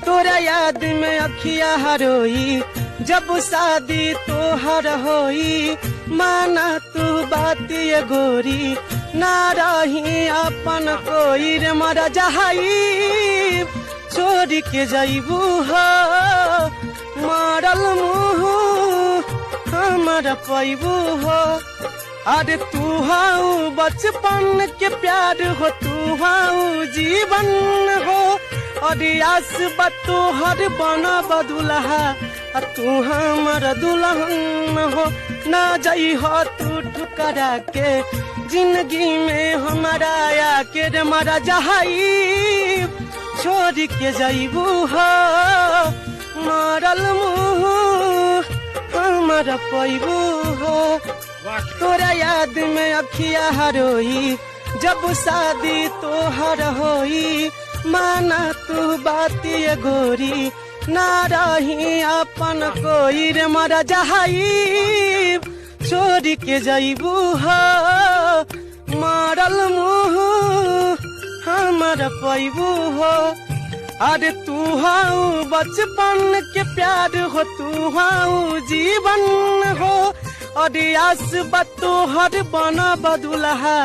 तोरा याद में अखिया हरोई जब शादी तोहर होई। माना तू बात ये गोरी ना रही अपन कोई रे मरा जहाई छोड़ के जाइबू हो मारल मुँह हमारा पैबू हो। अरे तू हाउ बचपन के प्यार हो तू हाउ जीवन हो। अरे आस बतो हर बना बदुलहा तू हमारा दुल्हन हो। ना जाई हो तू ठुकरा के जिंदगी में हमारा आके रे मारा जहाई छोड़ के जाइबू हो मारल मुँह हमारा पैबू हो। तोरा याद में अखिया हरोई जब शादी तोहर होई। माना तू बात ये गोरी ना रही अपन कोई रे मरा जहाई छोड़ के जाइबू हो मारल मुँह हमारा पैबू हो। अरे तू हाउ बचपन के प्यार हो तू हाउ जीवन हो। अरे आस बतो हर बना बदुलहा